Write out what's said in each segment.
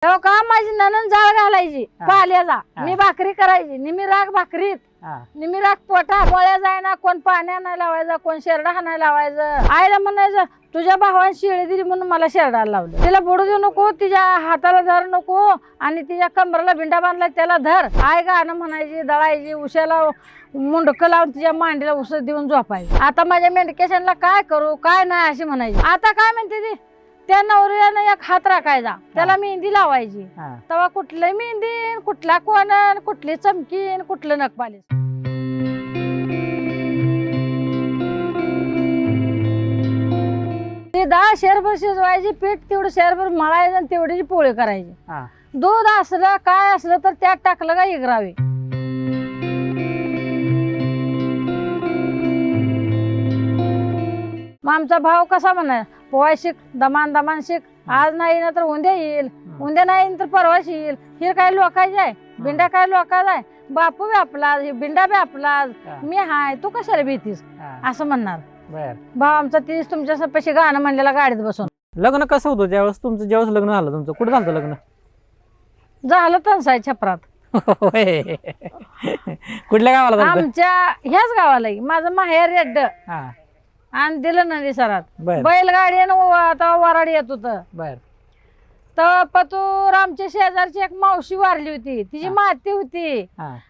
तेव्हा का माझी नणंद जाळ घालायची पाल्याचा, मी भाकरी करायची, निमी राग भाकरीत निमी राग पोटात, गोळ्या जायना, कोण पाण्या नाही लावायचा, कोण शेरडा नाही लावायचं. आईला म्हणायचं तुझ्या भावाने शिळी दिली म्हणून मला शेरडाला लावलं, तिला बुडू देऊ नको, तिच्या हाताला धर नको आणि तिच्या कमराला भिंडा बांधला त्याला धर. आई गाणं म्हणायची, दळायची, उशाला मुंडकं लावून तिच्या मांडीला उसळ देऊन झोपायची. आता माझ्या मेडिकेशनला काय करू काय नाही अशी म्हणायची. आता काय म्हणते ती, त्या नवऱ्यानं एक हात राखायचा, त्याला मेहंदी लावायची. तेव्हा कुठलं मेहंदी, कुठला कोण, कुठली चमकीन, कुठलं नखपालीस. ती डाळ शेरभर शिजवायची, पीठ तेवढं शेरभर मळायचं आणि तेवढीची पोळी करायची. दूध असलं काय असलं तर त्यात टाकलं का इगरावे. मग आमचा भाव कसा म्हणाय, पोहाय शिक, दमान दमान शिक, आज नाही ना तर उद्या येईल, उद्या नाही तर परवाच येईल. हे काय लोकांचे आहे, बिंडा काय लोकांचा आहे, बापू बी आपला, बिंडा बी आपला, मी हाय, तू कशाला भीतीस असं म्हणणार. भाव आमचा तीच तुमच्या पैसे गाणं म्हणलेला गाडीत बसून. लग्न कसं होतं ज्यावेळेस तुमचं, ज्यावेळेस लग्न झालं तुमचं, कुठं झालं लग्न? झालं तनसाय छपरात. कुठल्या गावाला झालं? आमच्या ह्याच गावाला. माझं माहेर रेड्ड आणि दिलं नदी सरात बैलगाडी आता वराड येत होत. तर पतूर आमच्या शेजारची एक मावशी वारली होती, तिची माती होती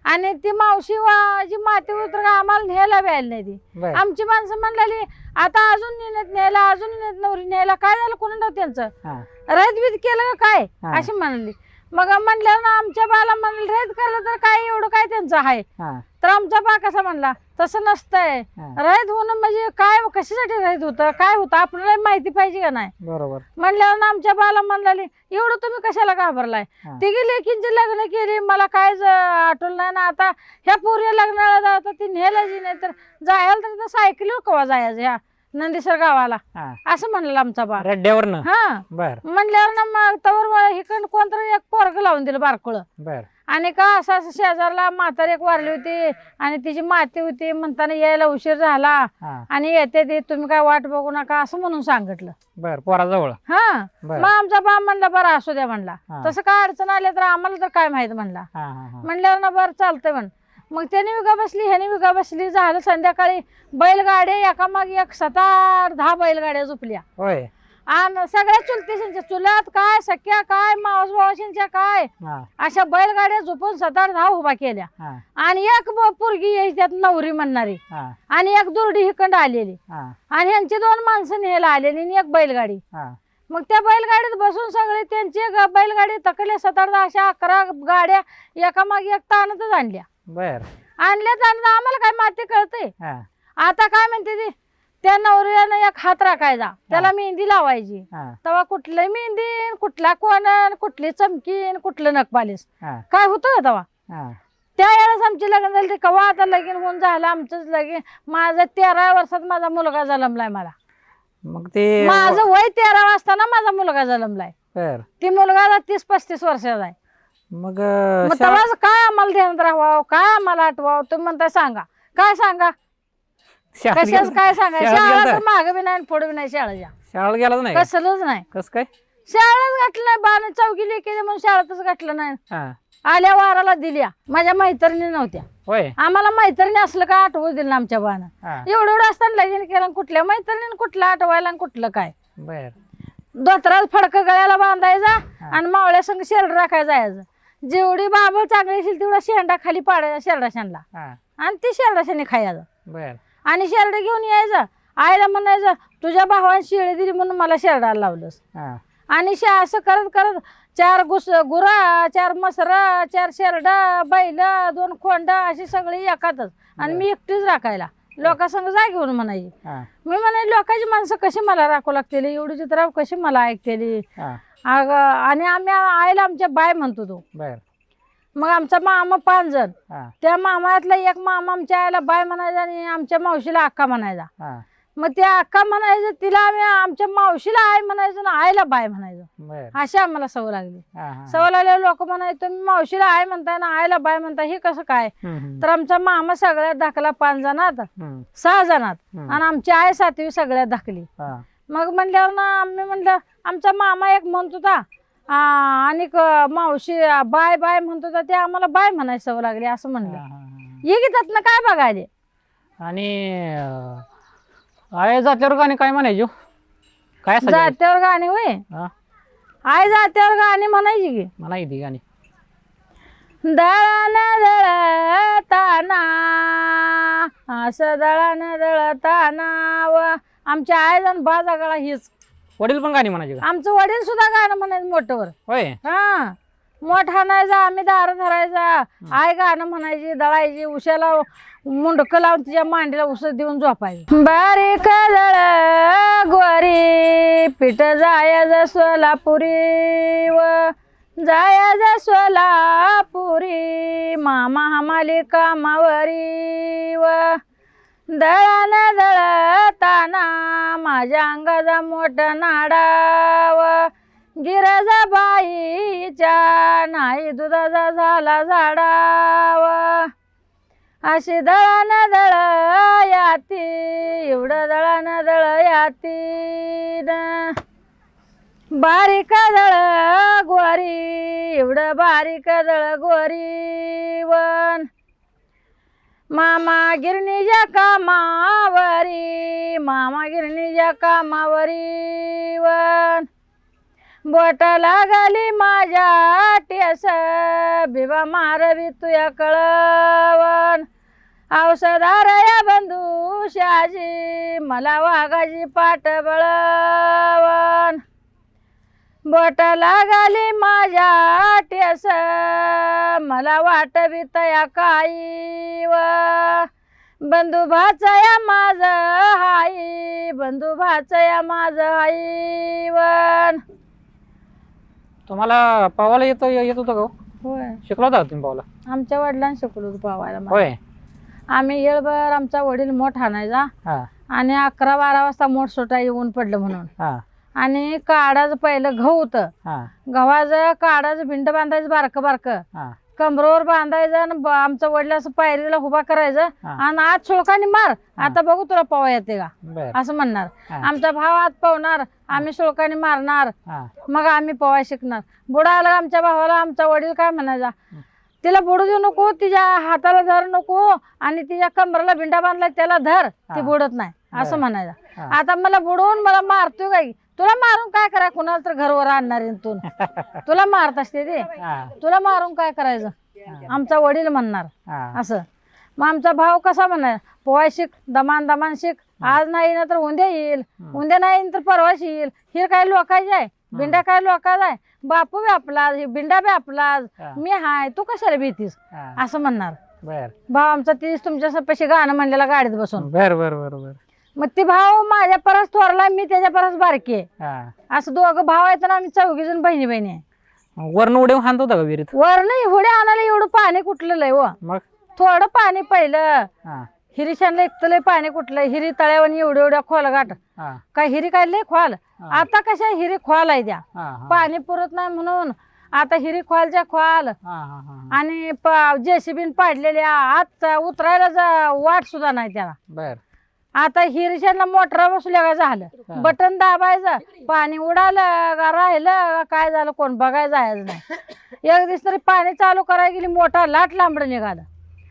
आणि ती मावशी जी माती होती तर आम्हाला न्यायला व्यायला नाही ती. आमची माणसं म्हणलेली आता अजून नेण्यात न्यायला, अजून नेत नवरी न्यायला, काय झालं कोणा त्यांचं रहित बीत केलं का काय अशी म्हणाली. मग म्हणलं ना आमच्या बाला म्हणलं रहित केलं तर काय एवढं काय त्यांचं आहे. तर आमचा बा कसा म्हणला तसं नसतंय, रहित होणं म्हणजे काय, कशासाठी रहित होतं, काय होतं आपल्याला माहिती पाहिजे का नाही. बरोबर म्हणल्यावर ना आमच्या बाला म्हणले एवढं तुम्ही कशाला घाबरलाय, तिघी लेकींची लग्न केली, मला काय आठवलं नाही ना. आता ह्या पोरी लग्नाला जातात ती नेल्याची नाही तर जायला तर सायकलीवर कवा जायचं ह्या नंदीसर गावाला असं म्हणलं आमचा बा रेड्ड्यावरनं. म्हणल्यावर ना मग तवर इकडं कोणतरी एक पोरग लावून दिलं बारकुळं. आणि का असं असं शेजारला म्हातारी एक वारली होती आणि तिची माती होती, म्हणताना यायला उशीर झाला आणि येते ते तुम्ही काय वाट बघू नका असं म्हणून सांगितलं पोराजवळ. मग आमचा बा म्हणला बरं असू द्या म्हणला, तसं काय अडचण आली तर आम्हाला तर काय माहित म्हणला. म्हणल्यावर ना बरं चालतंय म्हण. मग त्याने विगा बसली, ह्याने विगा बसली, झालं संध्याकाळी बैलगाड्या एकामागे एक 7-10 बैलगाड्या झोपल्या आणि सगळ्या चुलतीशींच्या, चुलत काय सख्या काय मावस भावाशींच्या काय अशा बैलगाड्या झोपून 7-10 उभा केल्या. आणि एक पोरगी यायची त्यात नवरी म्हणणारी आणि एक दुर्डी हिकंड आलेली आणि ह्यांची 2 माणसं न्यायला आलेली आणि एक बैलगाडी. मग त्या बैलगाडीत बसून सगळे त्यांची बैलगाडी तकडल्या 7-10 अशा 11 गाड्या एकामागे एक ताणतच आणल्या. आणल्यात आणि आम्हाला काय माती कळते. आता काय म्हणते ती, त्या नवऱ्यानं एक हात राखायचा, त्याला मेहंदी लावायची. तेव्हा कुठलं मेहंदी, कुठला कोण, कुठली चमकीन, कुठलं नखपालीस काय होतं तेव्हा. त्या वेळेस आमची लग्न झाली. कवा आता लगीन होऊन झालं आमचंच लगीन. माझं 13 वर्षात माझा मुलगा जन्मलाय मला. मग ते माझं वय 13 असताना माझा मुलगा जन्मलाय. ती मुलगा 30-35 वर्षाचा आहे. मग तेव्हा काय आम्हाला ध्यानात राहावं, काय आम्हाला आठवावं तुम्ही म्हणताय सांगा, काय सांगा कशाच काय सांगा. शाळा तर मागे बी नाही पुढे बी नाही, शाळेला गेलाच नाही, कसलंच नाही. कस काय शाळेत घातलं नाही, बाण चौकीली केली म्हणून शाळेतच घातलं नाही. आल्या वाराला दिल्या, माझ्या मैत्रिणी नव्हत्या. आम्हाला मैत्रिणी असलं काय आठवू दिलं ना आमच्या बाण. एवढं असताना लगीन केलं, कुठल्या मैत्रिणी कुठलं आठवायला आणि कुठलं काय. दोतरात फडकं गळ्याला बांधायचा आणि मावळ्या संग शेरड राखायला जायचं. जेवढी बाबळ चांगली असेल तेवढा शेंडा खाली पाडायचा शेरडाशांना आणि ती शेरडाशाने खायचं आणि शेरड घेऊन यायचं. आईला म्हणायचं तुझ्या भावाने शिळी दिली म्हणून मला शेरडाला लावलंस. आणि असं करत करत 4 गुरा, 4 मसरा, 4 शेरडा, बैल, 2 खोंड अशी सगळी एकातच आणि मी एकटीच राखायला. लोकांसंग जा घेऊन म्हणायची. मी म्हणायची लोकांची माणसं कशी मला राखू लागतील, एवढी चित्राव कशी मला ऐकतेली. आणि आम्ही आईला आमच्या बाय म्हणतो तो. मग आमचा मामा 5 जण, त्या मामातला एक मामा आमच्या आईला बाय म्हणायचा आणि आमच्या मावशीला अक्का म्हणायचा. मग त्या अक्का म्हणायचं, तिला आम्ही आमच्या मावशीला आई म्हणायचो ना आईला बाय म्हणायचो. अशी आम्हाला सवय लागली. सवय लागल्यावर लोक म्हणायचे तुम्ही मावशीला आई म्हणताय ना आईला बाय म्हणताय, हे कसं काय. तर आमचा मामा सगळ्यात धाकला 5 जणात, 6 जणात आणि आमची आई 7वी सगळ्यात धाकली. मग म्हणल्यावर ना आम्ही म्हणलं, आमचा मामा एक म्हणत होता आणि मावशी बाय बाय म्हणत होता ते आम्हाला बाय म्हणायची सवय लागली असं म्हणलं ये घेतात ना काय बघायले. आणि आय जात्यावर गाणे काय म्हणायचो काय असायचं? जात्यावर गाणी होय हा, आय जात्यावर गाणी म्हणायची की म्हणायची गाणी. दळण दळताना असं दळण दळताना व आमच्या आई जण बाजा गळा हीच. वडील पण गाणी म्हणायचे का? आमचं वडील सुद्धा गाणं म्हणायचं मोठवर. होय. हा मोठ हाणायचा आम्ही दार धरायचा आई गाणं म्हणायची दळायची उशाला मुंडकं लावून तिच्या मांडीला उस देऊन झोपायची. बारीक दळ गोरी पीठ जायचं सोलापुरी व जायचं सोलापुरी मामा हमाली कामावरी व दळण दळताना माझ्या अंगाचा मोठा नाडाव गिरजाबाईच्या नाही दुधाचा झाला झाडाव अशी दळण दळ याती एवढं दळण दळ याती बारीक दळ गोरी एवढं बारीक दळ गोरी वन मामा गिरणीच्या कामावरी मामा गिरणीच्या कामावरी वन बोट लागली माझ्या टेस बिबा मारवी तुया कळवण औषधार या बंधू शाजी मला वाघाची पाठ बळवण बोट लागली माझ्या टेस मला वाटवी तया काही व बंधू भाचया माझ हाई बंधू भाचया माझ हाई वन. तुम्हाला पावाला येत होतं का? होय शिकला होता का तुम्ही पावाला? आमच्या वडिलांनी शिकवलं होतं पावायला मला. होय. आम्ही येळभर आमचा वडील मोठ आणायचा हा आणि 11-12 वाजता मोठ सुटा येऊन पडलं म्हणून हा आणि काढाचं पहिलं गहू होतं हा गव्हाचं काढाचं भिंड बांधायचं बारकं बारकं हा कमरेवर बांधायचं आणि आमचं वडील असं पायरीला उभा करायचं हा. आणि आज शुळकाने मार आता बघू तुला पवा येते का बर. असं म्हणणार. हा. आमचा भाव आत पवणार आम्ही शुळकाने मारणार हा मग आम्ही पवा शिकणार. बुडा आला आमच्या भावाला आमचा वडील काय म्हणायचा तिला बुडू देऊ नको तिच्या हाताला धर नको आणि तिच्या कमरेला भिंडा बांधला त्याला धर ती बुडत नाही असं म्हणायचा. हा. आता मला बुडवून मला मारतोय काय तुला मारून काय कराय कुणाला तर घरवर आणणार तू तुला मारत असते ते हा तुला मारून काय करायचं आमचा वडील म्हणणार हा असं. मग आमचा भाव कसा म्हणाय पोहाय शिक दमान दमान शिक आज नाही ना तर उद्या येईल उद्या नाही तर परवाच येईल. हे काय लोकायचे आहे भिंडा काय लोकायचा आहे बापू बी आपला भिंडा बी आपला मी हाय तू कशाला भीतीस हा. असं म्हणणार. बर भाव आमचा तीच तुमच्या पैसे गाणं म्हणलेला गाडीत बसून. बर बर बर बर. मग ती भाव माझ्या परस थोरला मी त्याच्या परस बारकी आहे हा असं दोघं भाव आहेत ना आम्ही 4 जण बहिणी बहिणी आहे. वरण उडे हाणत होता का विहिरीत? वर नाही हुड्या आणायला एवढं पाणी कुठलं लय व मग थोडं पाणी पहिलं हा हिरीशानला एकतं लय पाणी कुठलं हिरी तळ्यावर एवढ्या एवढ्या खोल गाठ हा काय हिरी काय लय खोल आता कशा हिरी खोल आहे त्या हा हा पाणी पुरत नाही म्हणून आता हिरी खोलच्या खोल हा हा हा. आणि जेसीबीन पाडलेल्या आत उतरायला वाट सुद्धा नाही त्याला. बर आता हिरीशानला मोटर बसल्या का झालं बटन दाबायचं पाणी उडालं का राहिलं का काय झालं कोण बघायला जायचं नाही. एक दिवस तरी पाणी चालू करायला गेली मोठा लाट लांबड निघालं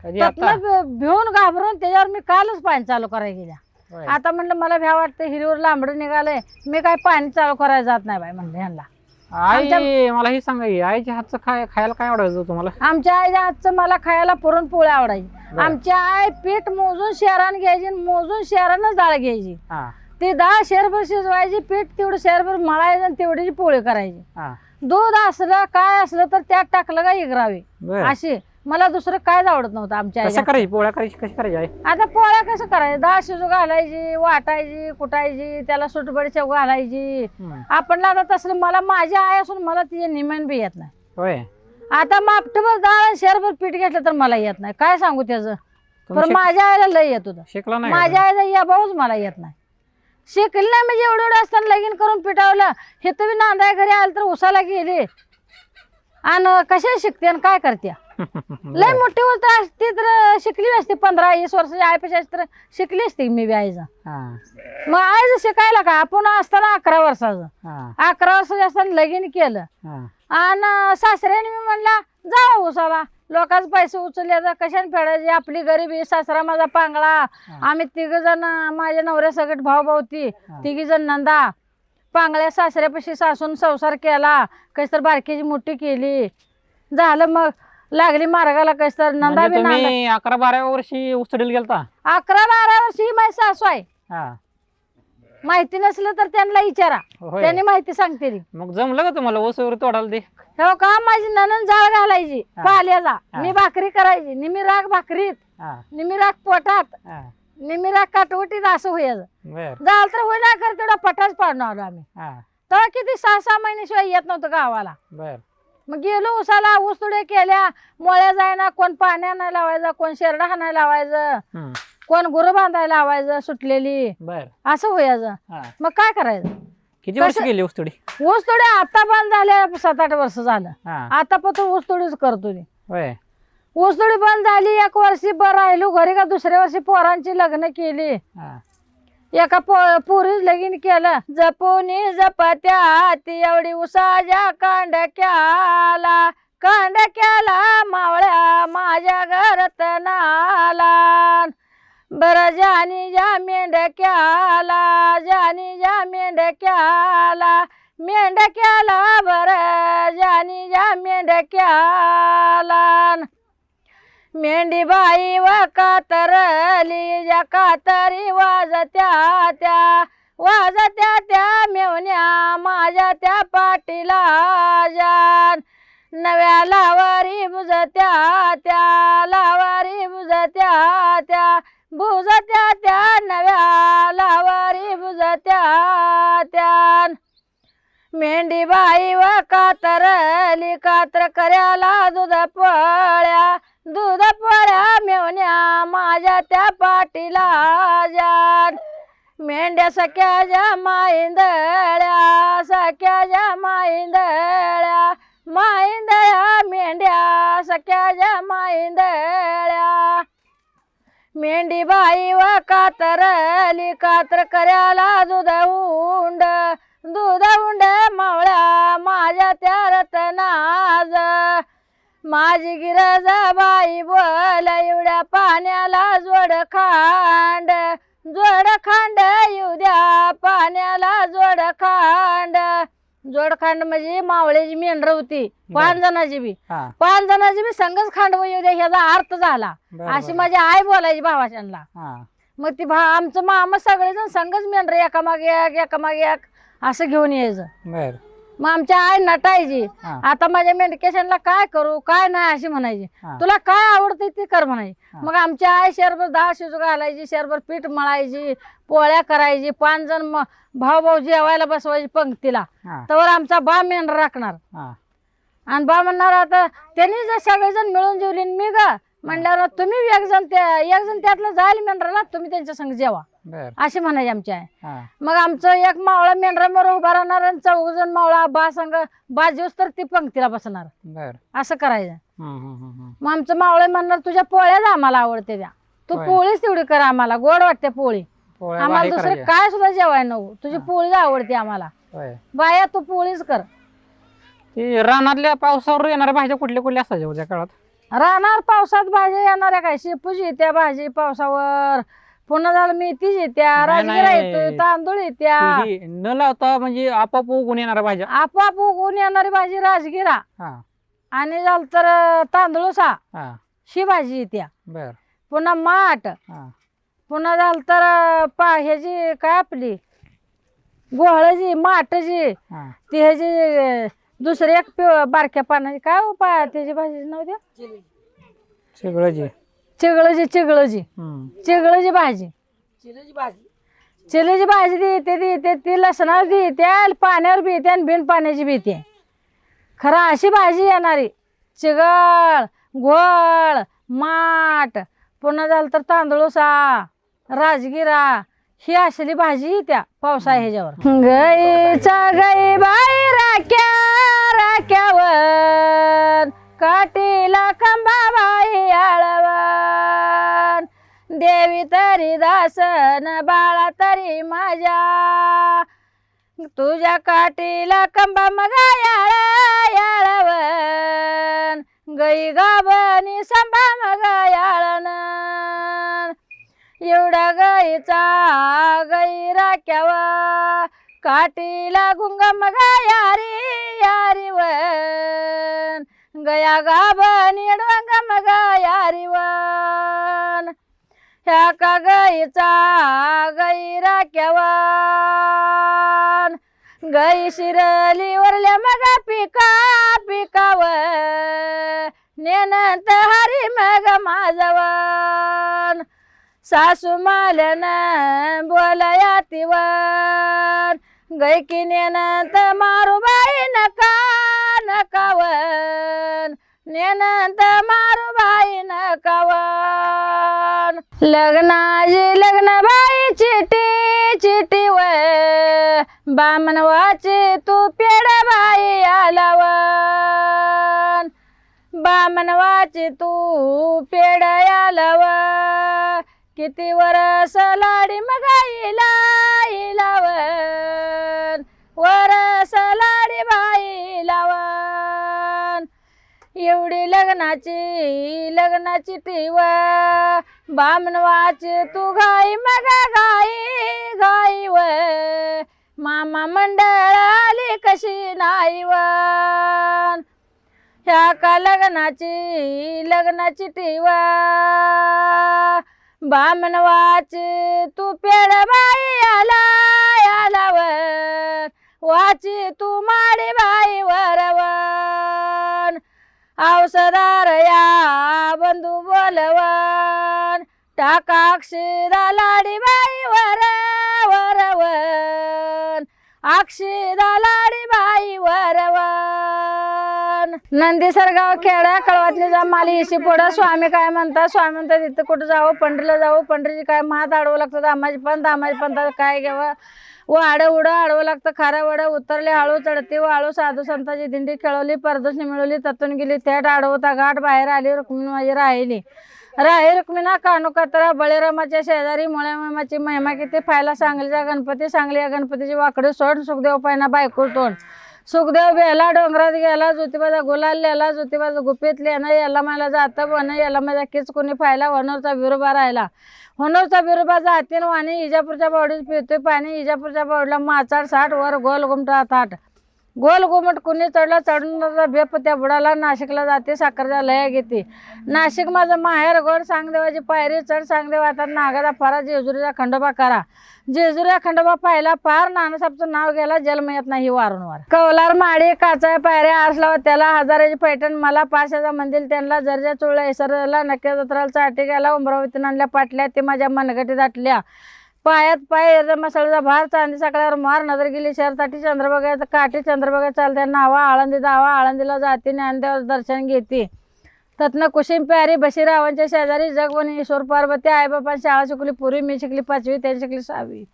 कधी आता? भिवून घाबरून त्याच्यावर मी कालच पाणी चालू करायला गेल्या. होय. आता म्हणलं मला भ्या वाटतं हिरीवर लांबड निघालंय मी काय पाणी चालू करायला जात नाही बाई म्हणलं ह्यांना. आई मला हे सांगा की आईच्या हातचं खायला काय आवडायचं तुम्हाला? आमच्या आईच्या हातचं मला खायला पुरणपोळी आवडायची. आमची आई पीठ मोजून शेरानं घ्यायची आणि मोजून शेरानं डाळ घ्यायची हा ती डाळ शेरभर शिजवायची पीठ तेवढं शेरभर मळायचं आणि तेवढीची पोळी करायची. हा दूध असलं काय असलं तर त्यात टाकलं का इगरावी बर. अशी मला दुसरं कायच आवडत नव्हतं आमच्या कसं आईला. करायची पोळ्या करायची कशी करायची आई? आता पोळ्या कसं करायचं डाळ शिजू घालायची वाटायची कुटायची त्याला सुटबडी शेव घालायची. आपण आता तसलं मला माझी आई असून मला तिचे निमेन बी येत नाही. होय. आता मापटभर डाळ शेरभर पीठ घेतलं तर मला येत नाही काय सांगू त्याचं. पण माझ्या आईला लय येत होतं शिकला नाही माझ्या आईला या भाऊच मला येत नाही. शिकली नाही म्हणजे एवढं असताना लगीन करून पिटावलं हे तुम्ही नांदाय घरी आलं तर उसाला गेली आणि कशा शिकते आणि काय करते लय मोठी होत असती तर शिकली असती 15-20 वर्षाची आईपेक्षा तर शिकली असती मी बी आईचं. मग आईचं शिकायला का आपण असताना 11 वर्षाचं 11 वर्षाचं असताना लगीन केलं आणि सासऱ्याने मी म्हणला जाऊ उसाला लोकांचे पैसे उचलले तर कशाने फेडायचे आपली गरिबी सासरा माझा पांगळा आम्ही 3 जण माझ्या नवऱ्या सगळं भाऊ भावती 3 जण नंदा पांगळ्या सासऱ्यापाशी सासून संसार केला कशी तर बारकीची मोठी केली झालं मग लागली मार्गाला कशी तर नंदा बी 11-12 वर्षी उसडील गेलता 11-12 वर्षी माझी सासू आहे माहिती नसलं तर त्यांना विचारा त्यांनी माहिती सांगते. मग जमलं का तुम्हाला ऊस वगैरे तोडायला ते हो का माझी ननन जाळ घालायची पाल्याचा मी भाकरी करायची निमी राग भाकरीत निमी राग पोटात निमी राग काटवटीत असं व्हायचं जाळ तर होईना कर तेवढा पटाच पाडणार आलो आम्ही तेव्हा किती 6-6 महिन्याशिवाय येत नव्हतं गावाला. मग गेलो उसाला ऊस तुडे केल्या मोळ्या जायना कोण पाण्या नाही लावायचं कोण शेरडा हाणायला लावायचं कोण गुरु बांधायला लावायचं सुटलेली असं व्हायचं. मग काय करायचं किती वर्ष गेली ऊस तोडी ऊस तोडी आता बंद झाल्या 7-8 वर्ष झालं आता पण ऊस तोडीच करतो ऊस तोडी बंद झाली 1 वर्षी राहिलो घरी का दुसऱ्या वर्षी पोरांची लग्न केली एका पोरीच लगीन केलं जपुनी जपत्या ती एवढी उसाच्या कांडक्याला मावळ्या माझ्या घरात नाला बर जानी जा मेंढक्याला बर जानी जा मेंढक्याला मेंढी बाई व कातरली ज्या कातरी वाजत्या त्या मेवण्या माझ्या त्या पाटीला जान नव्या लावारी बुजत्या त्या नव्या लावारी बुजत्या मेंढी बाई व कातरली कात्र कर्याला दूध पोळ्या मेवण्या माझ्या त्या पाटीला जान मेंढ्या सख्याच्या माईंदळ्या मेंढ्या सख्याच्या माईंदळ्या मेंढी बाई व कातरली कात्र कर्याला दूध उंड मावळ्या माझ्या त्या रतनाज माझी गिरजा बाई बोल एवढ्या पाण्याला जोड खांड येऊ द्या पाण्याला जोड खांड म्हणजे मावळ्याची मेंढर होती 5 जणांची बी 5 जणांची बी संघच खांडव येऊ द्या ह्याचा अर्थ झाला अशी माझी आई बोलायची भावाच्यांना. मग ती आमचं मामा सगळेजण संघच मेंढर एकामागे एक असं घेऊन यायचं. मग आमच्या आई नटायची आता माझ्या मेंढकेशनला काय करू काय नाही अशी म्हणायची तुला काय आवडते ते कर म्हणायची. मग आमच्या आई शेरभर डाळ शिजू घालायची शेरभर पीठ मळायची पोळ्या करायची 5 जण भाऊ जेवायला बसवायची पंक्तीला तर आमचा बा मेंढर राखणार आणि बा म्हणणार आता त्यांनी जर सगळेजण मिळून जेवली मी ग म्हणल्यावर तुम्ही एक जण त्यातलं जाईल मेंढराला तुम्ही त्यांच्या संग जेवा अशी म्हणायची आमची आई. मग आमचं एक मावळा मेंढरामोर उभा राहणार आणि 4 जण मावळा बा संग बा जेवस तर ती पंक्तीला बसणार असं करायचं. मग आमचं मावळे म्हणणार तुझ्या पोळ्याच आम्हाला आवडते द्या तू पोळीच तेवढी कर आम्हाला गोड वाटते पोळी आम्हाला दुसरं काय सुद्धा जेवाय नको तुझी पोळीच आवडते आम्हाला बाया तू पोळीच कर. रानातल्या पावसावर येणाऱ्या भाज्या कुठल्या असायच्या त्या काळात रानावर पावसात भाज्या येणाऱ्या काय शेपूची येत्या भाजी पावसावर पुन्हा झालं मेथीच येत्या राजगिरा येतोय तांदूळ येत्या न लावता म्हणजे आपोआप उगून येणाऱ्या भाज्या आपोआप उगवून येणारी भाजी राजगिरा आणि झालं तर तांदूळसा शी भाजी येत्या पुन्हा माठ पुन्हा झालं तर ह्याची काय आपली गोहळाची माठाची ती ह्याची दुसरी एक बारक्या पानाची काय त्याची भाजी नाव द्या चिगळची भाजी चिलीची भाजी देते ती लसणावर बी येते पाण्यावर बी येते आणि बिन पाण्याची बी येते. खरं अशी भाजी येणारी चिगळ घोळ माठ पुन्हा झालं तर तांदूळसा राजगिरा ही असली भाजी त्या पावसाळ्या ह्याच्यावर गईचा गई बाई राख्यावर देवी तरी दासन बाळा तरी माझ्या तुझ्या काठीला कंबा मगा याळवन गई गाबनी संभा मगा याळन एवढा गाईचा गई राख्यावा काठीला गुंगा मगा यारी यारीवन गया गाबनी डोंगा मगा यारीवन ह्या का गाईचा गई राख्यावन गई शिरली वरल्या मगा पिका पिकाव नेनंत हरी मग माझवन सासू मालन बोलया तिवन गई की नेनंत मारूबाई नका नकावन नेनंत मारूबाई नकावन लग्नाची लग्न बाई चिटी चिटी व बामणवाची तू पेड बाई आलावन बामणवाची तू पेड आलाव किती वरस लाडी मगाईला इलावन वरस लाडी बाई लावन एवढी लग्नाची टीव बामणवाची तू गाई मगा गाई गाई व मामा मंडळ आली कशी नाईवन ह्या का लग्नाची टीव बामणवाची तू पेड बाई आलावन वाची तू माडी बाई वरवन औषधार या बंधू बोलवन टाका अक्षिदा लाडी बाई वरवन अक्षिदा लाडी बाई वरवन नंदी सरगाव खेडा कळवातली जा माली इशी पुढं स्वामी काय म्हणतात स्वामी म्हणतात तिथं कुठं जावं पंढरीला जावं पंढरीची काय महात आडवं लागतं दामाजी पंथात काय घ्यावं वाडं उडं आडवं लागतं खारं वडं उतरले हळू चढते वाळू साधू संताची दिंडी खेळवली परदोषणी मिळवली ततून गेली थेट आडवता घाट बाहेर आली रुक्मिणी माझी राहिली रुक्मिणा कानुकात्रा बळीरामाच्या शेजारी मुळ्यामाची महिमा किती फायला सांगलीचा गणपती सांगली या गणपतीची वाकडी सोड सुखदेव पायना बायको तोंड सुखदेव बेला डोंगरात गेला ज्योतिबाचा गुलाल लिहिला ज्योतिबाचा गुपित लिहिणं याला मला जातं बन याला माझा किच कोणी फायला होनरचा बिरोबा राहिला होनरचा बिरोबा जातीन वाणी इजापूरच्या बावडीत पिळतोय पाणी इजापूरच्या बावडीला माचाड 60 वर गोल घुमटा थाट गोल घुमट कुणी चढला चढून भेप त्या बुडाला नाशिकला जाते साखरच्या लया घेते नाशिक माझं माहेर गोड सांगदेवाची पायरी चढ सांगदेव आता नागाचा फरा जेजुरीचा खंडोबा करा जेजुरी खंडोबा पाहिला फार नानासाहेबचं नाव गेला जन्म येत नाही वारंवार कौलार माडी काचा पायऱ्या आरसला त्याला हजाराची पैठण मला पाशाचा मंदिर त्यांना जरजा चोळ्या इसरला नक्की जत्राला चाटी गेला अमरावतीनं आणल्या पाटल्या ते माझ्या मनगटी दाटल्या पायात पाय मसाळाचा भार चांदी सकाळवर मार नजर गेली शहरसाठी चंद्रभागा काठी चंद्रभागा चालते नावा आळंदी दावा आळंदीला जाते ज्ञानदेव दर्शन घेते तत्न कुशीम प्यारी बशीरावांच्या शेजारी जगवणी ईश्वर पार्वती आईबापान शाळा शिकली पूर्वी मी शिकली 5वी त्यांनी शिकली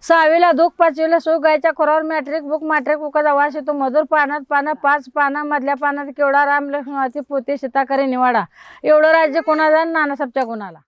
6वीला दुःख 5वीला सुख गायच्या खोरावर मॅट्रिक बुकाचा वास येतो मधुर पानात पानं 5 पानं मधल्या पानात केवढा राम लक्ष्मणाची पोती सीताकरी निवाडा एवढं राज्य कोणाला नानासाहेबच्या गुणाला